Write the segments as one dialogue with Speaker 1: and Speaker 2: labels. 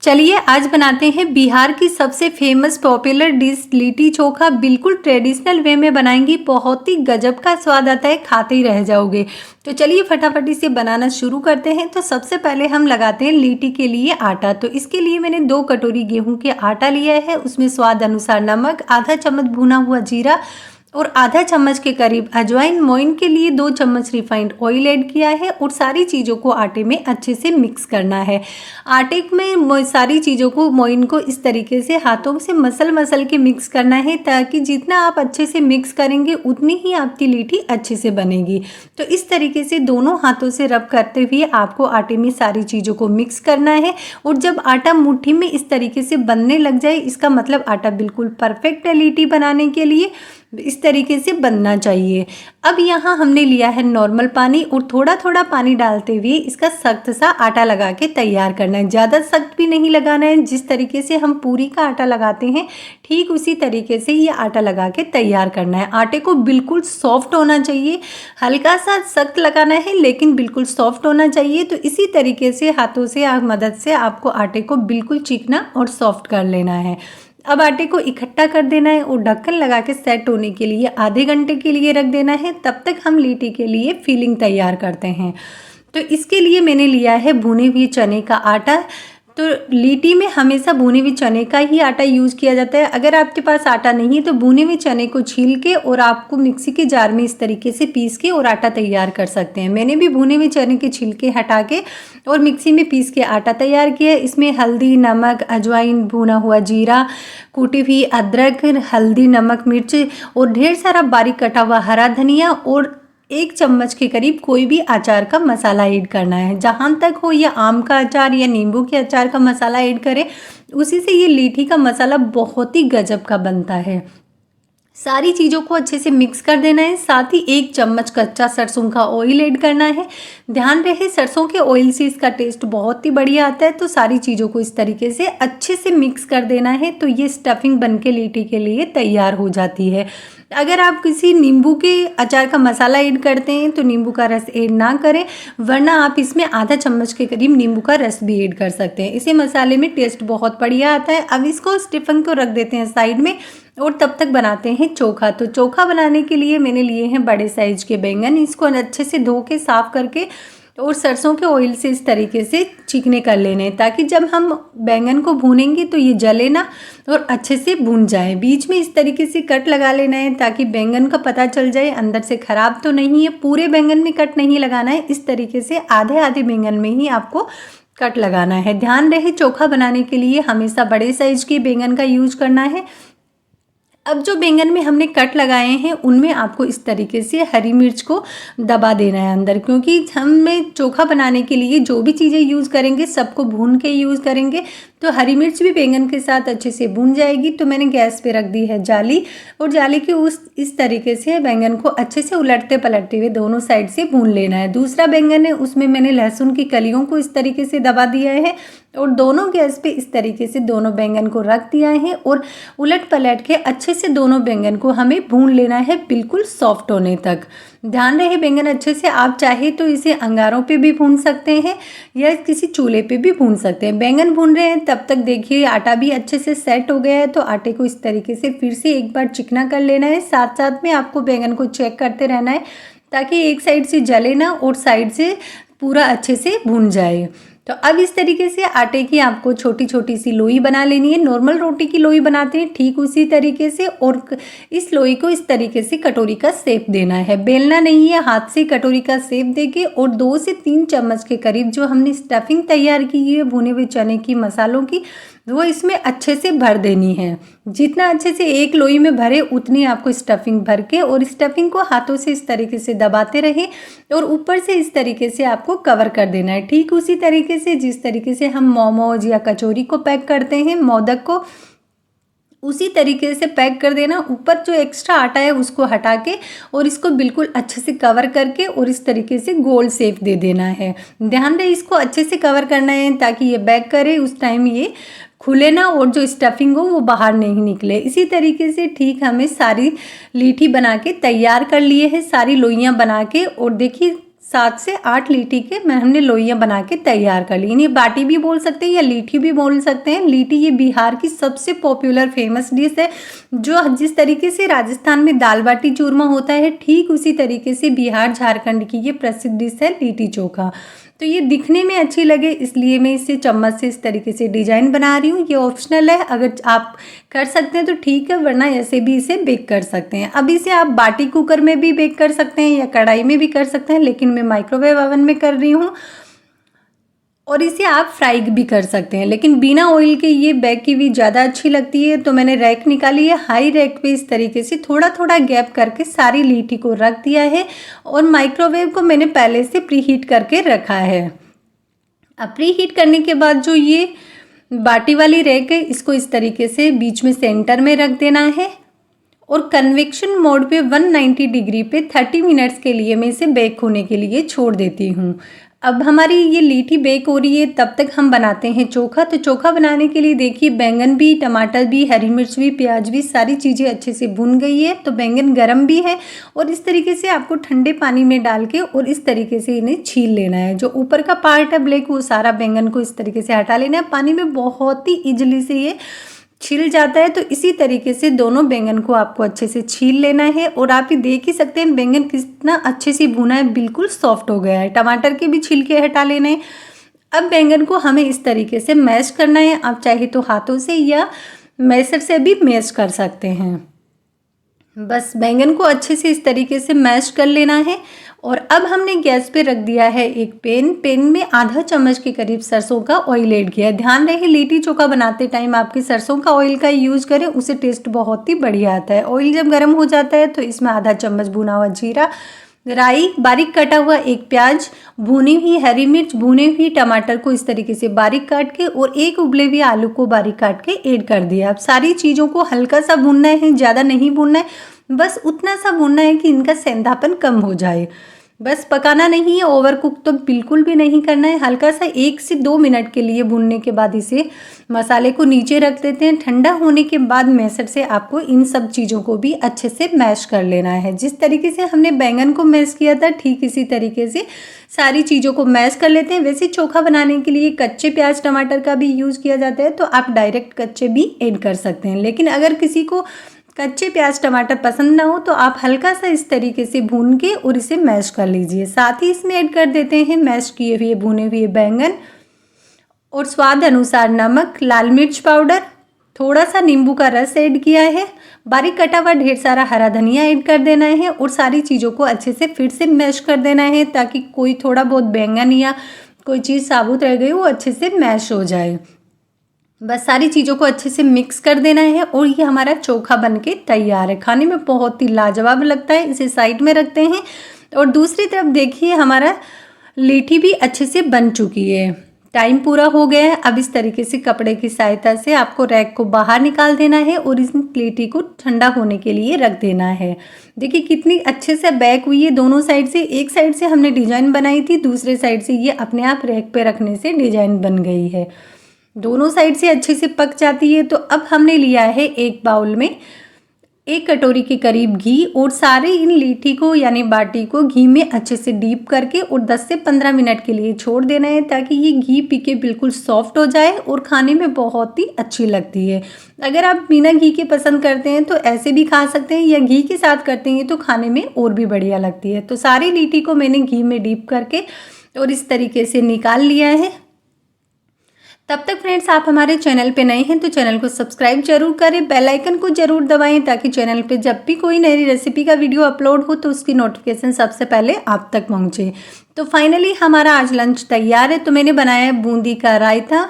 Speaker 1: चलिए आज बनाते हैं बिहार की सबसे famous popular dish litti chokha. बिल्कुल ट्रेडिशनल वे में बनाएंगी, बहुत ही गजब का स्वाद आता है, खाते ही रह जाओगे। तो चलिए फटाफट इसे बनाना शुरू करते हैं। तो सबसे पहले हम लगाते हैं लिट्टी के लिए आटा। तो इसके लिए मैंने 2 कटोरी गेहूं के आटा लिया है, उसमें स्वाद अनुसार नमक, आधा चम्मच भुना हुआ जीरा और आधा चम्मच के करीब अजवाइन, मोइन के लिए 2 चम्मच रिफाइंड ऑयल ऐड किया है और सारी चीज़ों को आटे में अच्छे से मिक्स करना है। आटे में सारी चीज़ों को, मोइन को इस तरीके से हाथों से मसल के मिक्स करना है, ताकि जितना आप अच्छे से मिक्स करेंगे उतनी ही आपकी लिट्टी अच्छे से बनेगी। तो इस तरीके से दोनों हाथों से रब करते हुए आपको आटे में सारी चीज़ों को मिक्स करना है। और जब आटा मुट्ठी में इस तरीके से बनने लग जाए, इसका मतलब आटा बिल्कुल परफेक्ट है लिट्टी बनाने के लिए, इस तरीके से बनना चाहिए। अब यहाँ हमने लिया है नॉर्मल पानी और थोड़ा थोड़ा पानी डालते हुए इसका सख्त सा आटा लगा के तैयार करना है। ज़्यादा सख्त भी नहीं लगाना है, जिस तरीके से हम पूरी का आटा लगाते हैं ठीक उसी तरीके से ये आटा लगा के तैयार करना है। आटे को बिल्कुल सॉफ्ट होना चाहिए, हल्का सा सख्त लगाना है लेकिन बिल्कुल सॉफ्ट होना चाहिए। तो इसी तरीके से हाथों से मदद से आपको आटे को बिल्कुल चिकना और सॉफ्ट कर लेना है। अब आटे को इकट्ठा कर देना है और ढक्कन लगा के सेट होने के लिए आधे घंटे के लिए रख देना है। तब तक हम लिट्टी के लिए फिलिंग तैयार करते हैं। तो इसके लिए मैंने लिया है भुने हुए चने का आटा। तो लिट्टी में हमेशा भुने हुए चने का ही आटा यूज़ किया जाता है। अगर आपके पास आटा नहीं है तो भुने हुए चने को छील के और आपको मिक्सी के जार में इस तरीके से पीस के और आटा तैयार कर सकते हैं। मैंने भी भुने हुए चने के छिलके हटा के और मिक्सी में पीस के आटा तैयार किया है। इसमें हल्दी, नमक, अजवाइन, भुना हुआ जीरा, कूटी हुई अदरक, हल्दी, नमक, मिर्च और ढेर सारा बारीक कटा हुआ हरा धनिया और 1 चम्मच के करीब कोई भी अचार का मसाला ऐड करना है। जहाँ तक हो, या आम का अचार या नींबू के अचार का मसाला ऐड करें, उसी से ये लिट्टी का मसाला बहुत ही गजब का बनता है। सारी चीज़ों को अच्छे से मिक्स कर देना है। साथ ही 1 चम्मच कच्चा सरसों का ऑयल ऐड करना है। ध्यान रहे सरसों के ऑयल से इसका टेस्ट बहुत ही बढ़िया आता है। तो सारी चीज़ों को इस तरीके से अच्छे से मिक्स कर देना है, तो ये स्टफिंग बन के लिट्टी के लिए तैयार हो जाती है। अगर आप किसी नींबू के अचार का मसाला ऐड करते हैं तो नींबू का रस ऐड ना करें, वरना आप इसमें आधा चम्मच के करीब नींबू का रस भी ऐड कर सकते हैं। इसे मसाले में टेस्ट बहुत बढ़िया आता है। अब इसको स्टफिंग को रख देते हैं साइड में और तब तक बनाते हैं चोखा। तो चोखा बनाने के लिए मैंने लिए हैं बड़े साइज के बैंगन। इसको अच्छे से धो के साफ करके और सरसों के ऑयल से इस तरीके से चिकने कर लेने हैं, ताकि जब हम बैंगन को भूनेंगे तो ये जले ना और अच्छे से भून जाए। बीच में इस तरीके से कट लगा लेना है, ताकि बैंगन का पता चल जाए अंदर से ख़राब तो नहीं है। पूरे बैंगन में कट नहीं लगाना है, इस तरीके से आधे आधे बैंगन में ही आपको कट लगाना है। ध्यान रहे चोखा बनाने के लिए हमेशा बड़े साइज के बैंगन का यूज करना है। अब जो बैंगन में हमने कट लगाए हैं उनमें आपको इस तरीके से हरी मिर्च को दबा देना है अंदर, क्योंकि हमें चोखा बनाने के लिए जो भी चीज़ें यूज़ करेंगे सबको भून के यूज़ करेंगे। तो हरी मिर्च भी बैंगन के साथ अच्छे से भून जाएगी। तो मैंने गैस पे रख दी है जाली और जाली के इस तरीके से बैंगन को अच्छे से उलटते पलटते हुए दोनों साइड से भून लेना है। दूसरा बैंगन है, उसमें मैंने लहसुन की कलियों को इस तरीके से दबा दिया है और दोनों गैस पे इस तरीके से दोनों बैंगन को रख दिया है और उलट पलट के अच्छे से दोनों बैंगन को हमें भून लेना है, बिल्कुल सॉफ्ट होने तक। ध्यान रहे बैंगन अच्छे से, आप चाहे तो इसे अंगारों पे भी भून सकते हैं या किसी चूल्हे पे भी भून सकते हैं। बैंगन भून रहे हैं तब तक देखिए आटा भी अच्छे से सेट हो गया है। तो आटे को इस तरीके से फिर से एक बार चिकना कर लेना है। साथ साथ में आपको बैंगन को चेक करते रहना है, ताकि एक साइड से जले ना और साइड से पूरा अच्छे से भून जाए। तो अब इस तरीके से आटे की आपको छोटी छोटी सी लोई बना लेनी है। नॉर्मल रोटी की लोई बनाते हैं ठीक उसी तरीके से, और इस लोई को इस तरीके से कटोरी का शेप देना है। बेलना नहीं है, हाथ से कटोरी का शेप देके और 2 से 3 चम्मच के करीब जो हमने स्टफिंग तैयार की है भुने हुए चने की मसालों की, वो इसमें अच्छे से भर देनी है। जितना अच्छे से एक लोई में भरे उतनी आपको स्टफिंग भर के, और स्टफिंग को हाथों से इस तरीके से दबाते रहें और ऊपर से इस तरीके से आपको कवर कर देना है। ठीक उसी तरीके से जिस तरीके से हम मोमोज या कचौरी को पैक करते हैं, मोदक को, उसी तरीके से पैक कर देना। ऊपर जो एक्स्ट्रा आटा है उसको हटा के और इसको बिल्कुल अच्छे से कवर करके और इस तरीके से गोल शेप दे देना है। ध्यान रहे इसको अच्छे से कवर करना है, ताकि ये बेक करे उस टाइम ये खुले ना और जो स्टफिंग हो वो बाहर नहीं निकले। इसी तरीके से ठीक हमें सारी लिट्टी बना के तैयार कर लिए हैं, सारी लोइयाँ बना के। और देखिए 7 से 8 लीटी के हमने लोइयाँ बना के तैयार कर ली। इन्हें बाटी भी बोल सकते हैं या लीठी भी बोल सकते हैं। लीठी ये बिहार की सबसे पॉपुलर फेमस डिश है। जो जिस तरीके से राजस्थान में दाल बाटी चूरमा होता है, ठीक उसी तरीके से बिहार झारखंड की ये प्रसिद्ध डिश है लिट्टी चोखा। तो ये दिखने में अच्छी लगे इसलिए मैं इसे चम्मच से इस तरीके से डिजाइन बना रही हूँ। ये ऑप्शनल है, अगर आप कर सकते हैं तो ठीक है, वरना ऐसे भी इसे बेक कर सकते हैं। अब इसे आप बाटी कुकर में भी बेक कर सकते हैं या कढ़ाई में भी कर सकते हैं, लेकिन मैं माइक्रोवेव ओवन में कर रही हूँ। और इसे आप फ्राई भी कर सकते हैं, लेकिन बिना ऑयल के ये बेक की भी ज़्यादा अच्छी लगती है। तो मैंने रैक निकाली है, हाई रैक पे इस तरीके से थोड़ा थोड़ा गैप करके सारी लीठी को रख दिया है और माइक्रोवेव को मैंने पहले से प्रीहीट करके रखा है। अब प्रीहीट करने के बाद जो ये बाटी वाली रैक है, इसको इस तरीके से बीच में सेंटर में रख देना है और कन्वेक्शन मोड पे 190 डिग्री पे 30 मिनट्स के लिए मैं इसे बेक होने के लिए छोड़ देती हूँ। अब हमारी ये लीठी बेक हो रही है, तब तक हम बनाते हैं चोखा। तो चोखा बनाने के लिए देखिए बैंगन भी, टमाटर भी, हरी मिर्च भी, प्याज भी, सारी चीज़ें अच्छे से भुन गई है। तो बैंगन गरम भी है और इस तरीके से आपको ठंडे पानी में डाल के और इस तरीके से इन्हें छील लेना है। जो ऊपर का पार्ट है ब्लैक, वो सारा बैंगन को इस तरीके से हटा लेना है। पानी में बहुत ही ईजिली से ये छिल जाता है। तो इसी तरीके से दोनों बैंगन को आपको अच्छे से छील लेना है। और आप ये देख ही सकते हैं बैंगन कितना अच्छे से भुना है, बिल्कुल सॉफ्ट हो गया है। टमाटर के भी छिलके हटा लेने हैं। अब बैंगन को हमें इस तरीके से मैश करना है। आप चाहे तो हाथों से या मैशर से भी मैश कर सकते हैं। बस बैंगन को अच्छे से इस तरीके से मैश कर लेना है। और अब हमने गैस पे रख दिया है एक पैन में आधा चम्मच के करीब सरसों का ऑयल ऐड किया है। ध्यान रहे लिट्टी चोखा बनाते टाइम आपके सरसों का ऑयल का यूज़ करें, उससे टेस्ट बहुत ही बढ़िया आता है। ऑयल जब गर्म हो जाता है तो इसमें आधा चम्मच भुना हुआ जीरा, राई, बारीक कटा हुआ एक प्याज, भुनी हुई हरी मिर्च, भुने हुई टमाटर को इस तरीके से बारीक काट के और एक उबले हुए आलू को बारीक काट के ऐड कर दिया। अब सारी चीज़ों को हल्का सा भूनना है, ज़्यादा नहीं भूनना है, बस उतना सा भूनना है कि इनका सेंधापन कम हो जाए। बस पकाना नहीं है, ओवर कुक तो बिल्कुल भी नहीं करना है। हल्का सा 1 से 2 मिनट के लिए भूनने के बाद इसे मसाले को नीचे रख देते हैं। ठंडा होने के बाद मैशर से आपको इन सब चीज़ों को भी अच्छे से मैश कर लेना है। जिस तरीके से हमने बैंगन को मैश किया था, ठीक इसी तरीके से सारी चीज़ों को मैश कर लेते हैं। वैसे चोखा बनाने के लिए कच्चे प्याज टमाटर का भी यूज़ किया जाता है, तो आप डायरेक्ट कच्चे भी ऐड कर सकते हैं। लेकिन अगर किसी को कच्चे प्याज टमाटर पसंद ना हो तो आप हल्का सा इस तरीके से भून के और इसे मैश कर लीजिए। साथ ही इसमें ऐड कर देते हैं मैश किए हुए भुने हुए बैंगन और स्वाद अनुसार नमक, लाल मिर्च पाउडर, थोड़ा सा नींबू का रस ऐड किया है, बारीक कटा हुआ ढेर सारा हरा धनिया ऐड कर देना है और सारी चीज़ों को अच्छे से फिर से मैश कर देना है, ताकि कोई थोड़ा बहुत बैंगन या कोई चीज़ साबुत रह गई वो अच्छे से मैश हो जाए। बस सारी चीज़ों को अच्छे से मिक्स कर देना है और ये हमारा चोखा बनके तैयार है। खाने में बहुत ही लाजवाब लगता है। इसे साइड में रखते हैं और दूसरी तरफ देखिए हमारा लीठी भी अच्छे से बन चुकी है। टाइम पूरा हो गया है। अब इस तरीके से कपड़े की सहायता से आपको रैक को बाहर निकाल देना है और इस लीठी को ठंडा होने के लिए रख देना है। देखिए कितनी अच्छे से बैक हुई है दोनों साइड से। एक साइड से हमने डिजाइन बनाई थी, दूसरे साइड से ये अपने आप रैक पे रखने से डिजाइन बन गई है। दोनों साइड से अच्छे से पक जाती है। तो अब हमने लिया है एक बाउल में 1 कटोरी के करीब घी और सारे इन लीठी को यानी बाटी को घी में अच्छे से डीप करके और 10 से 15 मिनट के लिए छोड़ देना है, ताकि ये घी पी के बिल्कुल सॉफ्ट हो जाए और खाने में बहुत ही अच्छी लगती है। अगर आप बिना घी के पसंद करते हैं तो ऐसे भी खा सकते हैं, या घी के साथ करते हैं तो खाने में और भी बढ़िया लगती है। तो सारी लीठी को मैंने घी में डीप करके और इस तरीके से निकाल लिया है। तब तक फ्रेंड्स आप हमारे चैनल पे नए हैं तो चैनल को सब्सक्राइब जरूर करें, बेल आइकन को जरूर दबाएं, ताकि चैनल पे जब भी कोई नई रेसिपी का वीडियो अपलोड हो तो उसकी नोटिफिकेशन सबसे पहले आप तक पहुंचे। तो फाइनली हमारा आज लंच तैयार है। तो मैंने बनाया है बूंदी का रायता,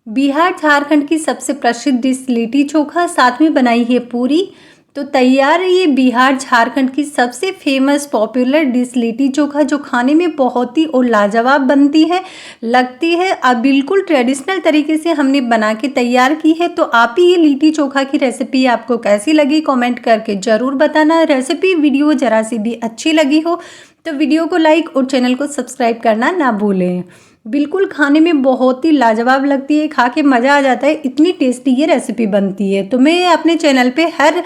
Speaker 1: बिहार झारखंड की सबसे प्रसिद्ध डिश लिट्टी चोखा, साथ में बनाई है पूरी। तो तैयार है ये बिहार झारखंड की सबसे famous popular dish litti chokha, जो खाने में बहुत ही और लाजवाब बनती है, लगती है। अब बिल्कुल ट्रेडिशनल तरीके से हमने बना के तैयार की है। तो आप ही ये लिट्टी चोखा की रेसिपी आपको कैसी लगी कमेंट करके ज़रूर बताना। रेसिपी वीडियो जरा सी भी अच्छी लगी हो तो वीडियो को लाइक और चैनल को सब्सक्राइब करना ना भूलें। बिल्कुल खाने में बहुत ही लाजवाब लगती है, खा के मज़ा आ जाता है, इतनी टेस्टी ये रेसिपी बनती है। तो मैं अपने चैनल पे हर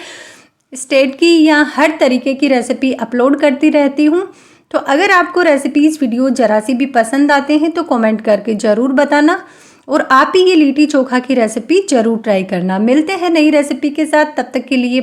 Speaker 1: स्टेट की या हर तरीके की रेसिपी अपलोड करती रहती हूँ। तो अगर आपको रेसिपीज़ वीडियो ज़रा सी भी पसंद आते हैं तो कमेंट करके ज़रूर बताना और आप ही ये लिट्टी चोखा की रेसिपी ज़रूर ट्राई करना। मिलते हैं नई रेसिपी के साथ, तब तक के लिए